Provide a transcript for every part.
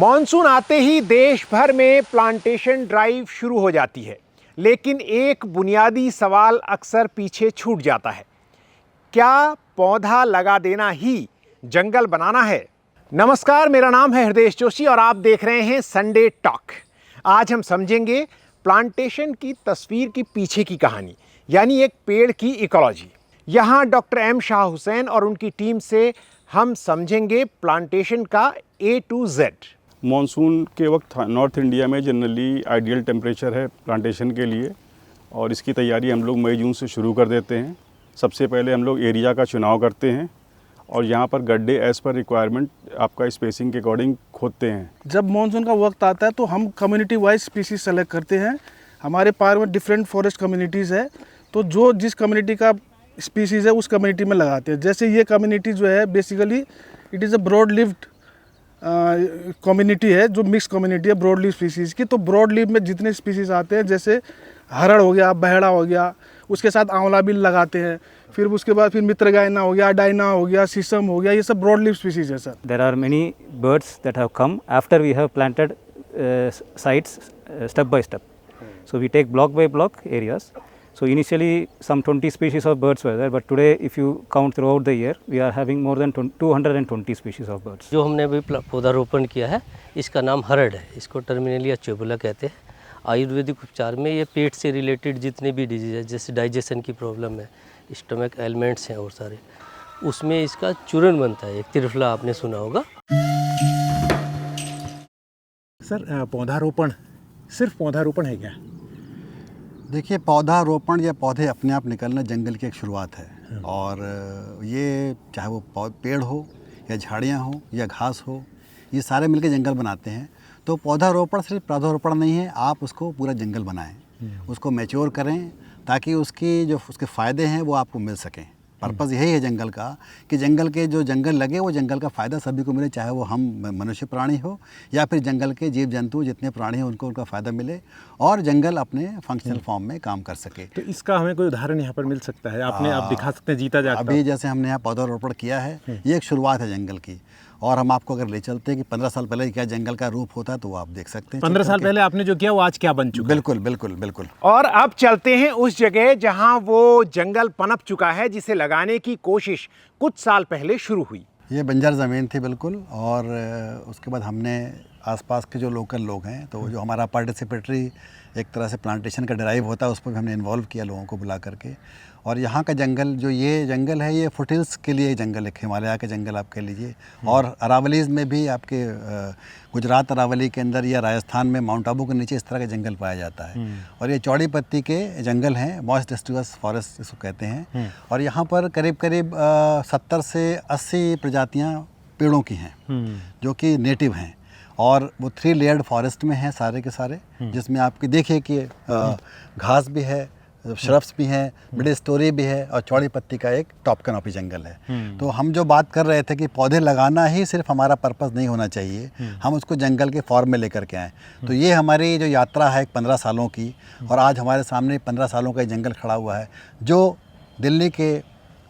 Monsoon आते ही देश भर में प्लांटेशन ड्राइव शुरू हो जाती है, लेकिन एक बुनियादी सवाल अक्सर पीछे छूट जाता है। क्या पौधा लगा देना ही जंगल बनाना है? नमस्कार, मेरा नाम है हृदय जोशी और आप देख रहे हैं संडे टॉक। आज हम समझेंगे प्लांटेशन की तस्वीर के पीछे की कहानी, यानी एक पेड़ की इकोलॉजी। यहाँ डॉक्टर एम शाह हुसैन और उनकी टीम से हम समझेंगे प्लांटेशन का A to Z। मॉनसून के वक्त नॉर्थ इंडिया में जनरली आइडियल टेम्परेचर है प्लांटेशन के लिए, और इसकी तैयारी हम लोग मई जून से शुरू कर देते हैं। सबसे पहले हम लोग एरिया का चुनाव करते हैं और यहाँ पर गड्ढे एज़ पर रिक्वायरमेंट आपका स्पेसिंग के अकॉर्डिंग खोदते हैं। जब मानसून का वक्त आता है तो हम कम्युनिटी वाइज स्पीसीज सेलेक्ट करते हैं। हमारे पार्क में डिफरेंट फॉरेस्ट कम्युनिटीज़ है, तो जो जिस कम्युनिटी का स्पीसीज़ है उस कम्युनिटी में लगाते हैं। जैसे ये कम्युनिटी जो है basically it is a broad leaved community है, जो मिक्स कम्युनिटी है ब्रॉड लीव स्पीसीज़ की। तो ब्रॉड लीव में जितने स्पीसीज़ आते हैं, जैसे हरड़ हो गया, बहेड़ा हो गया, उसके साथ आंवला बिल लगाते हैं। फिर उसके बाद फिर मित्रगायना हो गया, डायना हो गया, शीशम हो गया, ये सब ब्रॉड लीव स्पीसीज़ है sir. There are many birds that have come after we have planted sites step by step. So we take block by block areas. So initially some 20 species of birds were there, but today if you count throughout the year, we are having more than 220 species of birds. जो हमने अभी पौधारोपण किया है इसका नाम हरड़ है। इसको टर्मिनलिया चेबुला कहते हैं। आयुर्वेदिक उपचार में ये पेट से रिलेटेड जितने भी डिजीज़ है, जैसे डाइजेशन की प्रॉब्लम है, स्टमक एलिमेंट्स हैं और सारे, उसमें इसका चूर्ण बनता है। एक त्रिफला आपने सुना होगा। सर, पौधारोपण सिर्फ पौधारोपण है क्या? देखिए, पौधारोपण या पौधे अपने आप निकलना जंगल की एक शुरुआत है। और ये चाहे वो पेड़ हो या झाड़ियाँ हो या घास हो, ये सारे मिलकर जंगल बनाते हैं। तो पौधारोपण सिर्फ पौधारोपण नहीं है, आप उसको पूरा जंगल बनाएं, उसको मैच्योर करें ताकि उसके फ़ायदे हैं वो आपको मिल सकें। पर्पज़ यही है जंगल का कि जंगल के जो जंगल लगे वो जंगल का फ़ायदा सभी को मिले, चाहे वो हम मनुष्य प्राणी हो या फिर जंगल के जीव जंतु जितने प्राणी हैं उनको उनका फ़ायदा मिले और जंगल अपने फंक्शनल फॉर्म में काम कर सके। तो इसका हमें कोई उदाहरण यहाँ पर मिल सकता है? आप दिखा सकते हैं जीता जागता? अभी जैसे हमने यहाँ पौधारोपण किया है, ये एक शुरुआत है जंगल की। और हम आपको अगर ले चलते हैं कि 15 साल पहले क्या जंगल का रूप होता है तो वो आप देख सकते हैं। 15 साल पहले आपने जो किया वो आज क्या बन चुका? बिल्कुल बिल्कुल बिल्कुल। और अब चलते हैं उस जगह जहां वो जंगल पनप चुका है, जिसे लगाने की कोशिश कुछ साल पहले शुरू हुई। ये बंजर ज़मीन थी बिल्कुल, और उसके बाद हमने आसपास के जो लोकल लोग हैं, तो जो हमारा पार्टिसिपेटरी एक तरह से प्लांटेशन का ड्राइव होता है, उस पर भी हमने इन्वॉल्व किया लोगों को बुला करके। और यहाँ का जंगल, जो ये जंगल है, ये फुटिल्स के लिए जंगल है, हिमालय के जंगल आप कह लीजिए। और अरावलीज़ में भी आपके गुजरात अरावली के अंदर या राजस्थान में माउंट आबू के नीचे इस तरह का जंगल पाया जाता है। और ये चौड़ी पत्ती के जंगल हैं, मॉइस्ट डिस्ट्रिक्स फॉरेस्ट इसको कहते हैं। और यहाँ पर करीब करीब 70 से 80 प्रजातियाँ पेड़ों की हैं जो कि नेटिव हैं, और वो 3 लेयर्ड फॉरेस्ट में हैं सारे के सारे, जिसमें आपकी देखिए कि घास भी है, श्रब्स भी हैं, मिड स्टोरी भी है, और चौड़ी पत्ती का एक टॉप कैनोपी जंगल है। तो हम जो बात कर रहे थे कि पौधे लगाना ही सिर्फ हमारा पर्पस नहीं होना चाहिए, हम उसको जंगल के फॉर्म में लेकर के आएँ। तो ये हमारी जो यात्रा है 15 सालों की, और आज हमारे सामने 15 सालों का जंगल खड़ा हुआ है, जो दिल्ली के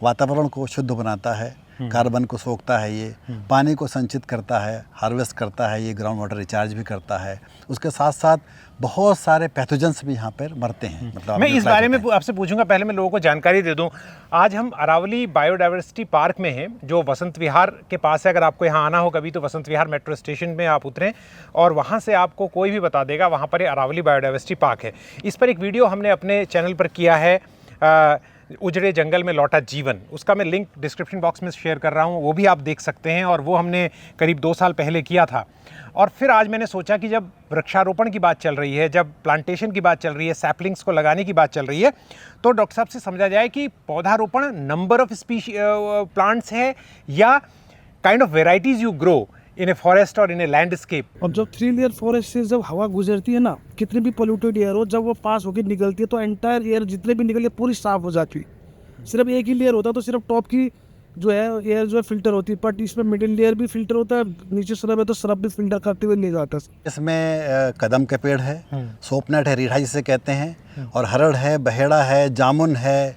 वातावरण को शुद्ध बनाता है, कार्बन को सोखता है, ये पानी को संचित करता है, हार्वेस्ट करता है, ये ग्राउंड वाटर रिचार्ज भी करता है। उसके साथ साथ बहुत सारे पैथोजेंस भी यहाँ पर मरते हैं। मतलब मैं इस बारे में आपसे पूछूंगा, पहले मैं लोगों को जानकारी दे दूं। आज हम अरावली बायोडाइवर्सिटी पार्क में हैं, जो वसंत विहार के पास है। अगर आपको यहाँ आना हो कभी तो वसंत विहार मेट्रो स्टेशन में आप उतरें और वहाँ से आपको कोई भी बता देगा, वहाँ पर ये अरावली बायोडाइवर्सिटी पार्क है। इस पर एक वीडियो हमने अपने चैनल पर किया है, उजड़े जंगल में लौटा जीवन। उसका मैं लिंक डिस्क्रिप्शन बॉक्स में शेयर कर रहा हूँ, वो भी आप देख सकते हैं। और वो हमने करीब 2 साल पहले किया था। और फिर आज मैंने सोचा कि जब वृक्षारोपण की बात चल रही है, जब प्लांटेशन की बात चल रही है, सैपलिंग्स को लगाने की बात चल रही है, तो डॉक्टर साहब से समझा जाए कि पौधारोपण नंबर ऑफ प्लांट्स है या kind of varieties you grow in a forest और इन ए लैंडस्केप। और जब 3 लेयर फॉरेस्ट से जब हवा गुजरती है ना, कितनी भी पोल्यूटेड एयर हो, जब वो पास होकर निकलती है तो एंटायर एयर जितने भी निकले पूरी साफ हो जाती है। सिर्फ एक ही लेयर होता है तो सिर्फ टॉप की जो है एयर जो है फिल्टर होती है, बट इसमें मिडिल लेयर भी फिल्टर होता है, नीचे सरब है तो सरब भी फिल्टर करते हुए ले जाता है। इसमें कदम के पेड़ है, सोपनट है, रीढ़ा जिसे कहते हैं, और हरड़ है, बहेड़ा है, जामुन है,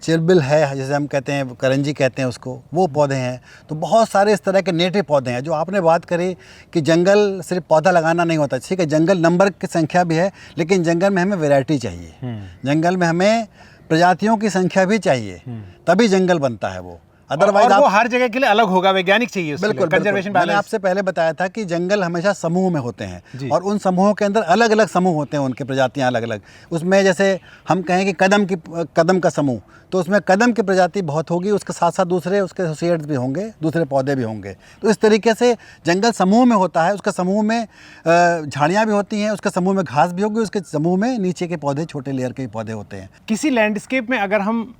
चिरबिल है, जैसे हम कहते हैं, करंजी कहते हैं उसको, वो पौधे हैं। तो बहुत सारे इस तरह के नेटिव पौधे हैं। जो आपने बात करी कि जंगल सिर्फ पौधा लगाना नहीं होता, ठीक है, जंगल नंबर की संख्या भी है, लेकिन जंगल में हमें वैरायटी चाहिए, जंगल में हमें प्रजातियों की संख्या भी चाहिए, तभी जंगल बनता है वो। अदरवाइज वो हर जगह के लिए अलग होगा, वैज्ञानिक चाहिए उसके लिए, बिल्कुल, कंजर्वेशन मैंने बैलेंस। आपसे पहले बताया था कि जंगल हमेशा समूह में होते हैं और उन समूहों के अंदर अलग अलग समूह होते हैं, उनकी प्रजातियां अलग अलग। उसमें जैसे हम कहें कि कदम का समूह, तो उसमें कदम की प्रजाति बहुत होगी, उसके साथ साथ दूसरे उसके एसोसिएट्स भी होंगे, दूसरे पौधे भी होंगे। तो इस तरीके से जंगल समूह में होता है। उसके समूह में झाड़ियाँ भी होती हैं, उसके समूह में घास भी होगी, उसके समूह में नीचे के पौधे, छोटे लेयर के पौधे होते हैं। किसी लैंडस्केप में अगर हम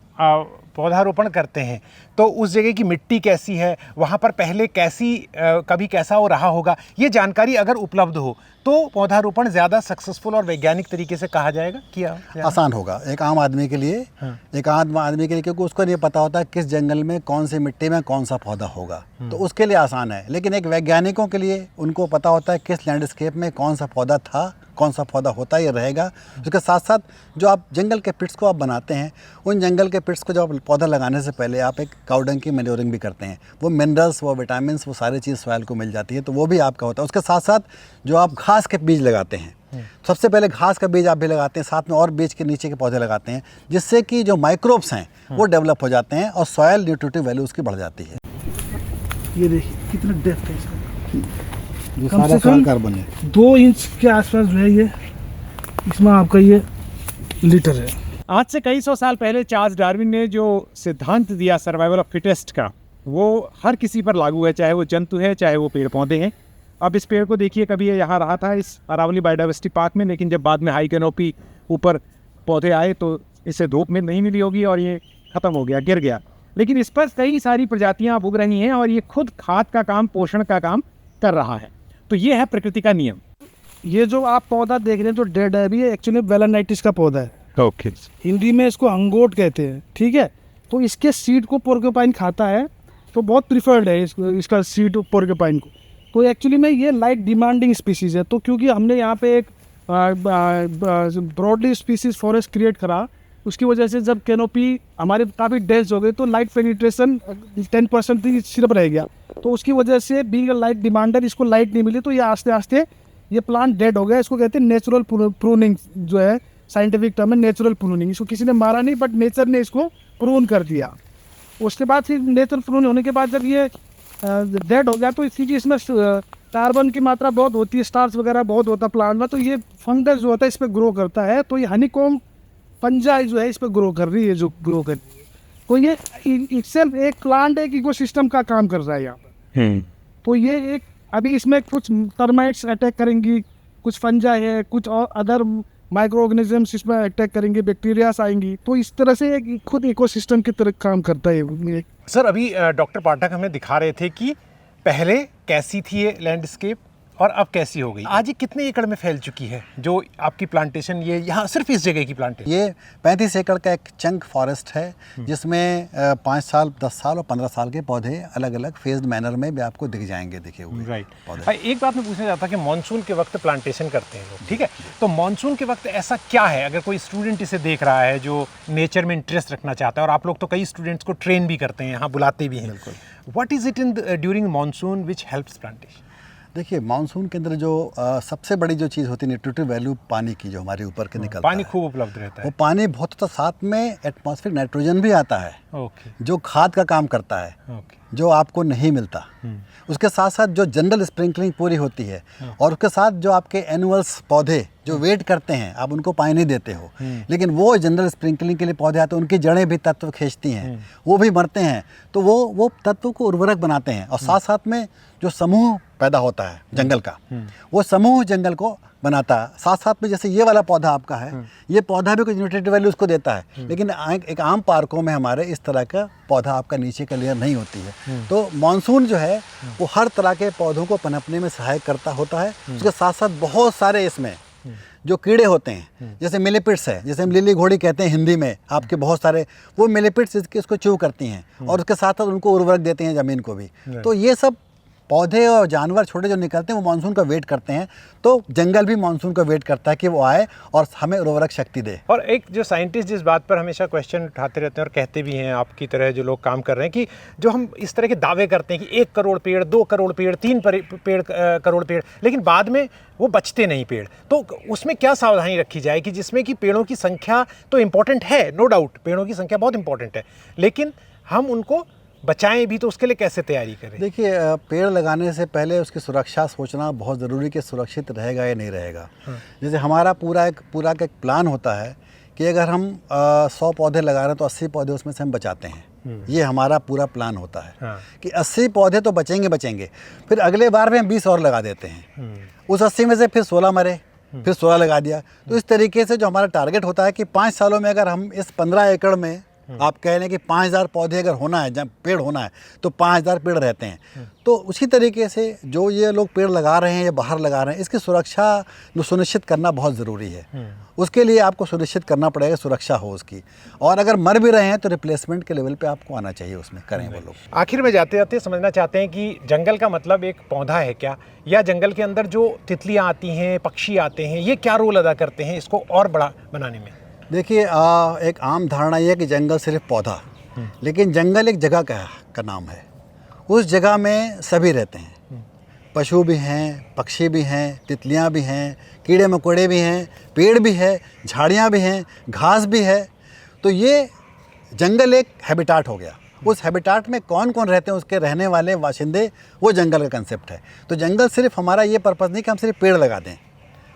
पौधारोपण करते हैं तो उस जगह की मिट्टी कैसी है, वहाँ पर पहले कभी कैसा हो रहा होगा, ये जानकारी अगर उपलब्ध हो तो पौधारोपण ज़्यादा सक्सेसफुल और वैज्ञानिक तरीके से कहा जाएगा, किया आसान होगा एक आम आदमी के लिए। क्योंकि उसको नहीं पता होता किस जंगल में कौन सी मिट्टी में कौन सा पौधा होगा, तो उसके लिए आसान है। लेकिन एक वैज्ञानिकों के लिए उनको पता होता है किस लैंडस्केप में कौन सा पौधा था, कौन सा पौधा होता है, ये रहेगा। उसके साथ साथ जो आप जंगल के पिट्स को आप बनाते हैं, उन जंगल के पिट्स को जब आप पौधा लगाने से पहले आप एक काउडंग की मैन्योरिंग भी करते हैं। वो मिनरल्स, वो विटामिन्स, वो सारी चीज़ सॉइल को मिल जाती है, तो वो भी आपका होता है। उसके साथ साथ जो आप घास के बीज लगाते हैं, सबसे पहले घास का बीज आप भी लगाते हैं, साथ में और बीज के नीचे के पौधे लगाते हैं, जिससे कि जो माइक्रोब्स हैं वो डेवलप हो जाते हैं और सॉइल न्यूट्रिटिव वैल्यू उसकी बढ़ जाती है। ये देखिए कितना डेप्थ है इसका, कम से कम कार्बन है 2 इंच के आसपास जो है ये, इसमें आपका ये लीटर है। आज से कई सौ साल पहले चार्ल्स डार्विन ने जो सिद्धांत दिया सर्वाइवल ऑफ फिटेस्ट का, वो हर किसी पर लागू है, चाहे वो जंतु है, चाहे वो पेड़ पौधे हैं। अब इस पेड़ को देखिए, कभी ये यहाँ रहा था इस अरावली बायोडाइवर्सिटी पार्क में, लेकिन जब बाद में हाई कैनोपी ऊपर पौधे आए तो इसे धूप में नहीं मिली होगी और ये ख़त्म हो गया, गिर गया। लेकिन इस पर कई सारी प्रजातियाँ उग रही हैं और ये खुद खाद का काम, पोषण का काम कर रहा है। तो ये है प्रकृति का नियम। ये जो आप पौधा देख रहे हैं जो डेड है अभी, ये एक्चुअली वेलानाइटिस का पौधा है। ओके। हिंदी में इसको अंगोट कहते हैं, ठीक है। तो इसके सीड को पोर्क्यूपाइन खाता है, तो बहुत प्रिफर्ड है इसका सीड पोर्क्यूपाइन को। तो एक्चुअली में ये लाइट डिमांडिंग स्पीसीज़ है। तो क्योंकि हमने यहाँ पे एक ब्रॉडली स्पीसीज फॉरेस्ट क्रिएट करा, उसकी वजह से जब कैनोपी हमारे काफ़ी डेंस हो गई तो लाइट पेनिट्रेशन 10% ही सिर्फ रह गया। तो उसकी वजह से बीइंग लाइट डिमांडर, इसको लाइट नहीं मिली, तो ये आस्ते आस्ते ये प्लांट डेड हो गया। इसको कहते हैं नेचुरल प्रूनिंग, जो है साइंटिफिक टर्म है नेचुरल प्रूनिंग। इसको किसी ने मारा नहीं, बट नेचर ने इसको प्रून कर दिया। उसके बाद फिर नेचुरल प्रून होने के बाद जब ये डेड हो गया तो इसी इसमें कार्बन की मात्रा बहुत होती है, स्टार्च वगैरह बहुत होता है प्लांट में, तो ये फंगस जो होता है इस पर ग्रो करता है। तो ये हनीकॉम्ब फंजाई जो है इस पर ग्रो कर रही है, जो ग्रो कर रही है। तो ये इटसेल्फ एक प्लांट, एक इकोसिस्टम का काम कर रहा है यहाँ पर। तो ये एक, अभी इसमें कुछ टर्माइट्स अटैक करेंगी, कुछ फंजाई है, कुछ और अदर माइक्रो ऑर्गेनिजम्स इसमें अटैक करेंगे, बैक्टीरियाज आएंगी। तो इस तरह से एक खुद इकोसिस्टम की तरह काम करता है। सर, अभी डॉक्टर पाठक हमें दिखा रहे थे कि पहले कैसी थी ये लैंडस्केप और अब कैसी हो गई। आज ये कितने एकड़ में फैल चुकी है जो आपकी प्लांटेशन, ये यहाँ सिर्फ इस जगह की प्लांटेशन? ये 35 एकड़ का एक चंक फॉरेस्ट है, जिसमें 5 साल, 10 साल और 15 साल के पौधे अलग अलग फेज्ड मैनर में भी आपको दिख जाएंगे, दिखे हुए। राइट। एक बात मैं पूछना चाहता कि मानसून के वक्त प्लांटेशन करते हैं लोग, ठीक है, तो मानसून के वक्त ऐसा क्या है, अगर कोई स्टूडेंट इसे देख रहा है जो नेचर में इंटरेस्ट रखना चाहता है, और आप लोग तो कई स्टूडेंट्स को ट्रेन भी करते हैं, यहाँ बुलाते भी हैं, what is it in during monsoon which helps plantation? देखिए, मानसून के अंदर जो सबसे बड़ी जो चीज़ होती है न्यूट्रिटिव वैल्यू पानी की, जो हमारे ऊपर के निकलता पानी है, खूब उपलब्ध रहता है। वो पानी बहुत होता, साथ में एटमॉस्फेरिक नाइट्रोजन भी आता है, जो खाद का काम करता है, जो आपको नहीं मिलता। उसके साथ साथ जो जनरल स्प्रिंकलिंग पूरी होती है, और उसके साथ जो आपके एनुअल्स पौधे जो वेट करते हैं, आप उनको पानी नहीं देते हो, लेकिन वो जनरल स्प्रिंकलिंग के लिए पौधे आते हैं, उनकी जड़ें भी तत्व खींचती हैं, वो भी मरते हैं, तो वो तत्व को उर्वरक बनाते हैं। और साथ साथ में जो समूह पैदा होता है जंगल का, वो समूह जंगल को बनाता है। साथ साथ में जैसे ये वाला पौधा आपका है, ये पौधा भी कुछ न्यूट्रिटिव वैल्यू उसको देता है, लेकिन एक आम पार्कों में हमारे इस तरह का पौधा आपका नीचे का लेयर नहीं होती है। तो मानसून जो है वो हर तरह के पौधों को पनपने में सहायक करता होता है। उसके साथ साथ बहुत सारे इसमें जो कीड़े होते हैं, जैसे मिलीपिड्स है, जैसे हम लिली घोड़ी कहते हैं हिंदी में, आपके बहुत सारे वो मिलीपिड्स इसको च्यू करती हैं, और उसके साथ साथ उनको उर्वरक देते हैं ज़मीन को भी। तो ये सब पौधे और जानवर छोटे जो निकलते हैं वो मानसून का वेट करते हैं, तो जंगल भी मानसून का वेट करता है कि वो आए और हमें उर्वरक शक्ति दे। और एक जो साइंटिस्ट जिस बात पर हमेशा क्वेश्चन उठाते रहते हैं और कहते भी हैं, आपकी तरह जो लोग काम कर रहे हैं, कि जो हम इस तरह के दावे करते हैं कि 1 करोड़ पेड़, 2 करोड़ पेड़, 3 करोड़ पेड़, लेकिन बाद में वो बचते नहीं पेड़, तो उसमें क्या सावधानी रखी जाए कि जिसमें कि पेड़ों की संख्या तो इम्पोर्टेंट है, नो डाउट पेड़ों की संख्या बहुत इंपॉर्टेंट है, लेकिन हम उनको बचाएं भी, तो उसके लिए कैसे तैयारी करें? देखिए, पेड़ लगाने से पहले उसकी सुरक्षा सोचना बहुत ज़रूरी कि सुरक्षित रहेगा या नहीं रहेगा। जैसे हमारा पूरा एक प्लान होता है कि अगर हम 100 पौधे लगा रहे हैं तो 80 पौधे उसमें से हम बचाते हैं। ये हमारा पूरा प्लान होता है कि 80 पौधे तो बचेंगे, फिर अगले बार में हम 20 और लगा देते हैं। उस 80 में से फिर 16 मरे, फिर 16 लगा दिया। तो इस तरीके से जो हमारा टारगेट होता है कि 5 सालों में अगर हम इस 15 एकड़ में आप कह रहे हैं कि 5000 पौधे अगर होना है, जब पेड़ होना है तो 5000 पेड़ रहते हैं। तो उसी तरीके से जो ये लोग पेड़ लगा रहे हैं या बाहर लगा रहे हैं, इसकी सुरक्षा सुनिश्चित करना बहुत ज़रूरी है। उसके लिए आपको सुनिश्चित करना पड़ेगा सुरक्षा हो उसकी, और अगर मर भी रहे हैं तो रिप्लेसमेंट के लेवल पे आपको आना चाहिए, उसमें करें वो लोग। आखिर में जाते जाते समझना चाहते हैं कि जंगल का मतलब एक पौधा है क्या, या जंगल के अंदर जो तितलियाँ आती हैं, पक्षी आते हैं, ये क्या रोल अदा करते हैं इसको और बड़ा बनाने में? देखिए, एक आम धारणा ये है कि जंगल सिर्फ पौधा, लेकिन जंगल एक जगह का नाम है। उस जगह में सभी रहते हैं, पशु भी हैं, पक्षी भी हैं, तितलियां भी हैं, कीड़े मकोड़े भी हैं, पेड़ भी है, झाड़ियां भी हैं, घास भी है। तो ये जंगल एक हैबिटाट हो गया। उस हैबिटाट में कौन कौन रहते हैं, उसके रहने वाले बाशिंदे, वो जंगल का कंसेप्ट है। तो जंगल सिर्फ हमारा ये पर्पज़ नहीं कि हम सिर्फ पेड़ लगा दें,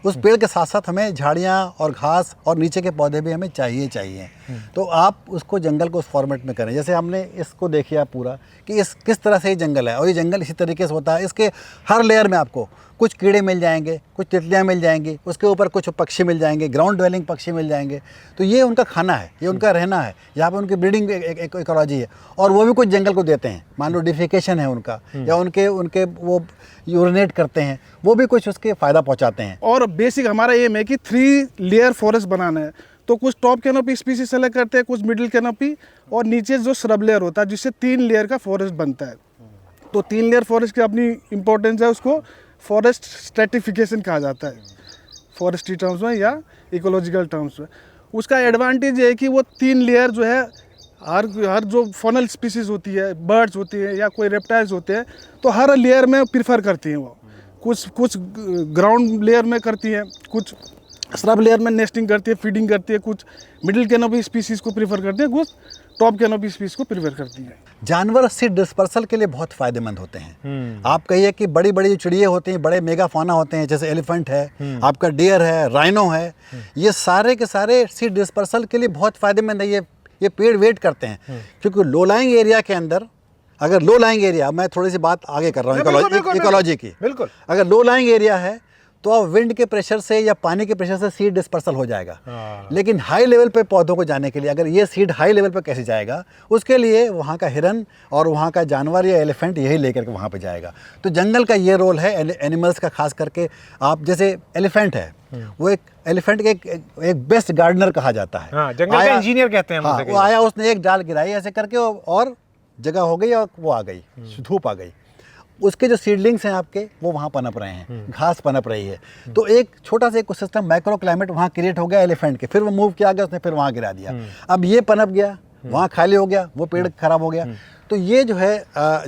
उस पेड़ के साथ साथ हमें झाड़ियाँ और घास और नीचे के पौधे भी हमें चाहिए। तो आप उसको जंगल को उस फॉर्मेट में करें। जैसे हमने इसको देखिए आप पूरा कि इस किस तरह से ये जंगल है, और ये जंगल इसी तरीके से होता है। इसके हर लेयर में आपको कुछ कीड़े मिल जाएंगे, कुछ तितलियाँ मिल जाएंगी, उसके ऊपर कुछ पक्षी मिल जाएंगे, ग्राउंड ड्वेलिंग पक्षी मिल जाएंगे। तो ये उनका खाना है, ये उनका रहना है, यहाँ पर उनकी ब्रीडिंग इकोलॉजी है। और वो भी कुछ जंगल को देते हैं, मान लो डिफिकेशन है उनका, या उनके वो यूरिनेट करते हैं, वो भी कुछ उसके फ़ायदा पहुँचाते हैं। और बेसिक हमारा एम है कि 3 लेयर फॉरेस्ट बनाना है। तो कुछ टॉप कैनोपी स्पीसीज सेलेक्ट करते हैं, कुछ मिडिल कैनोपी, और नीचे जो श्रब लेयर होता है, जिससे 3 लेयर का फॉरेस्ट बनता है। तो 3 लेयर फॉरेस्ट की अपनी इंपॉर्टेंस है, उसको फॉरेस्ट स्ट्रेटिफिकेशन कहा जाता है, फॉरेस्ट्री टर्म्स में या इकोलॉजिकल टर्म्स में। उसका एडवांटेज ये है कि वो 3 लेयर जो है, हर जो फॉनल स्पीसीज होती है, बर्ड्स होती है या कोई रेप्टाइल्स होते हैं, तो हर लेयर में प्रीफर करती हैं वो। कुछ ग्राउंड लेयर में करती हैं, कुछ श्रब लेयर में नेस्टिंग करती है, फीडिंग करती है, कुछ मिडिल कैनोपी स्पीसीज को प्रीफर करते हैं, कुछ टॉप कैनोपी स्पीसीज को प्रीफर करती है। जानवर सीड डिस्पर्सल के लिए बहुत फ़ायदेमंद होते हैं। आप कहिए कि बड़ी बड़ी जो चिड़िया होती हैं, बड़े मेगा फाना होते हैं, जैसे एलिफेंट है, आपका डियर है, राइनो है, ये सारे के सारे सीड डिस्पर्सल के लिए बहुत फ़ायदेमंद है। ये पेड़ वेट करते हैं, क्योंकि लो लाइंग एरिया के अंदर, अगर लो लाइंग एरिया, मैं थोड़ी सी बात आगे कर रहा हूँ इकोलॉजी की, बिल्कुल, अगर लो लाइंग एरिया है तो अब विंड के प्रेशर से या पानी के प्रेशर से सीड डिस्पर्सल हो जाएगा। लेकिन हाई लेवल पे पौधों को जाने के लिए, अगर ये सीड हाई लेवल पे कैसे जाएगा, उसके लिए वहाँ का हिरन और वहाँ का जानवर या एलिफेंट यही लेकर के वहाँ पे जाएगा। तो जंगल का ये रोल है एनिमल्स का, खास करके आप जैसे एलिफेंट है, वो एक एलिफेंट एक बेस्ट गार्डनर कहा जाता है। जंगल का इंजीनियर कहते हैं हम उसे। वो आया, उसने एक डाल गिराई ऐसे करके, और जगह हो गई और वो आ गई, धूप आ गई, उसके जो सीडलिंग्स हैं आपके वो वहाँ पनप रहे हैं, घास पनप रही है। तो एक छोटा सा इकोसिस्टम, माइक्रो क्लाइमेट वहाँ क्रिएट हो गया एलिफेंट के, फिर वो मूव किया गया, उसने फिर वहाँ गिरा दिया। अब ये पनप गया, वहाँ खाली हो गया, वो पेड़ खराब हो गया। तो ये जो है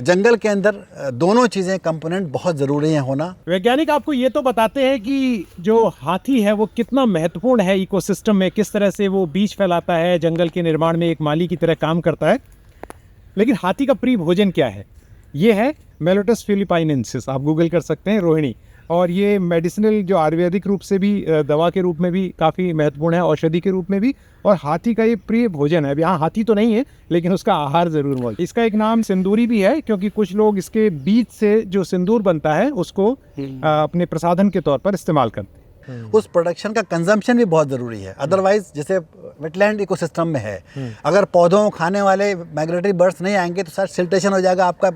जंगल के अंदर दोनों चीज़ें कंपोनेंट बहुत ज़रूरी हैं होना। वैज्ञानिक आपको ये तो बताते हैं कि जो हाथी है वो कितना महत्वपूर्ण है इकोसिस्टम में, किस तरह से वो बीज फैलाता है, जंगल के निर्माण में एक माली की तरह काम करता है। लेकिन हाथी का प्रिय भोजन क्या है? ये है मेलोटस फिलिपाइनेंसिस, आप गूगल कर सकते हैं, रोहिणी। और ये मेडिसिनल, जो आयुर्वेदिक रूप से भी, दवा के रूप में भी काफ़ी महत्वपूर्ण है, औषधि के रूप में भी। और हाथी का ये प्रिय भोजन है। अब यहाँ हाथी तो नहीं है, लेकिन उसका आहार ज़रूर मौजूद। इसका एक नाम सिंदूरी भी है, क्योंकि कुछ लोग इसके बीज से जो सिंदूर बनता है उसको अपने प्रसाधन के तौर पर इस्तेमाल करते हैं। उस प्रोडक्शन का कंजम्पशन भी बहुत ज़रूरी है। अदरवाइज जैसे वेटलैंड इकोसिस्टम में है, अगर पौधों खाने वाले माइग्रेटरी बर्ड्स नहीं आएंगे तो शायद सिल्टेशन हो जाएगा, आपका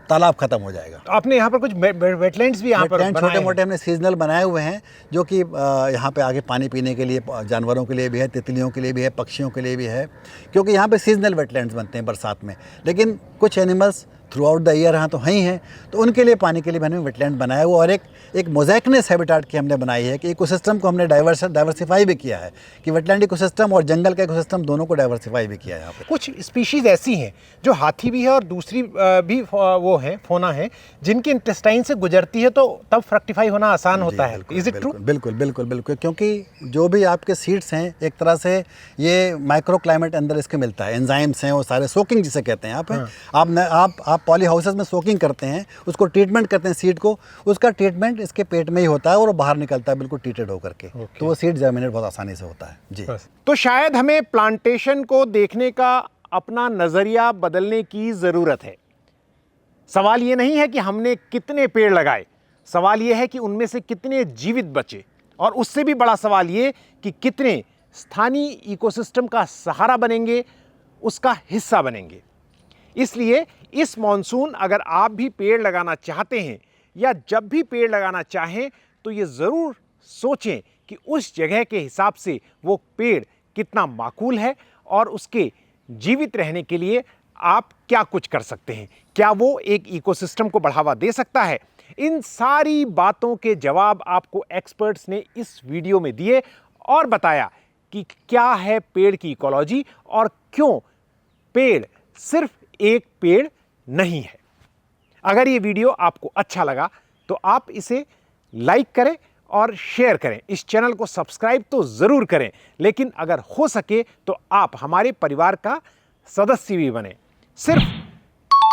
तालाब खत्म हो जाएगा। तो आपने यहाँ पर कुछ वेटलैंड्स भी यहाँ पर छोटे मोटे हमने सीजनल बनाए हुए हैं, जो कि यहाँ पे आगे पानी पीने के लिए जानवरों के लिए भी है, तितलियों के लिए भी है, पक्षियों के लिए भी है, क्योंकि यहाँ पे सीजनल वेटलैंड्स बनते हैं बरसात में। लेकिन कुछ animals through out the year यहाँ तो हैं ही हैं, तो उनके लिए पानी के लिए हमने वेटलैंड बनाया हुआ और एक मोज़ेकनेस हैबिटाट की हमने बनाई है कि इकोसिस्टम को हमने डाइवर्सिफाई भी किया है, कि वेटलैंड इकोसिस्टम और जंगल का इकोसिस्टम दोनों को डाइवर्सिफाई भी किया है यहाँ पे। कुछ स्पीशीज ऐसी हैं जो हाथी भी है और दूसरी भी वो है फोना है जिनके इंटेस्टाइन से गुजरती है, तो तब फ्रक्टिफाई होना आसान होता है। Is it true? बिल्कुल बिल्कुल बिल्कुल, क्योंकि जो भी आपके सीड्स हैं एक तरह से ये माइक्रो क्लाइमेट अंदर इसके मिलता है, एंजाइम्स हैं वो सारे, सोकिंग जिसे कहते हैं आप पॉली हाउसेस में सोकिंग करते हैं, उसको ट्रीटमेंट करते हैं सीड को, उसका ट्रीटमेंट इसके पेट में ही होता है और वो बाहर निकलता है बिल्कुल ट्रीटेड होकर के, तो वो सीड जर्मिनेट बहुत आसानी से होता है जी। तो शायद हमें प्लांटेशन को देखने का अपना नजरिया बदलने की जरूरत है। सवाल ये नहीं है कि हमने कितने पेड़ लगाए, सवाल ये है कि उनमें से कितने जीवित बचे, और उससे भी बड़ा सवाल ये कि कितने स्थानीय इकोसिस्टम का सहारा बनेंगे, उसका हिस्सा बनेंगे। इसलिए इस मॉनसून अगर आप भी पेड़ लगाना चाहते हैं या जब भी पेड़ लगाना चाहें तो ये ज़रूर सोचें कि उस जगह के हिसाब से वो पेड़ कितना माकूल है और उसके जीवित रहने के लिए आप क्या कुछ कर सकते हैं। क्या वो एक इकोसिस्टम को बढ़ावा दे सकता है? इन सारी बातों के जवाब आपको एक्सपर्ट्स ने इस वीडियो में दिए और बताया कि क्या है पेड़ की इकोलॉजी और क्यों पेड़ सिर्फ एक पेड़ नहीं है। अगर ये वीडियो आपको अच्छा लगा तो आप इसे लाइक करें और शेयर करें। इस चैनल को सब्सक्राइब तो ज़रूर करें, लेकिन अगर हो सके तो आप हमारे परिवार का सदस्य भी बने। सिर्फ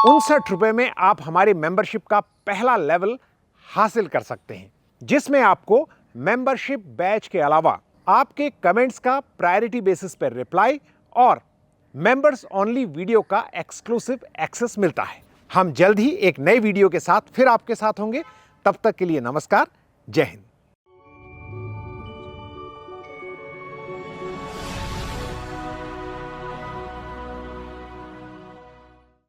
59 रुपये में आप हमारे मेंबरशिप का पहला लेवल हासिल कर सकते हैं, जिसमें आपको मेंबरशिप बैच के अलावा आपके कमेंट्स का प्रायोरिटी बेसिस पर रिप्लाई और मेंबर्स ओनली वीडियो का एक्सक्लूसिव एक्सेस मिलता है। हम जल्द ही एक नए वीडियो के साथ फिर आपके साथ होंगे। तब तक के लिए नमस्कार, जय हिंद।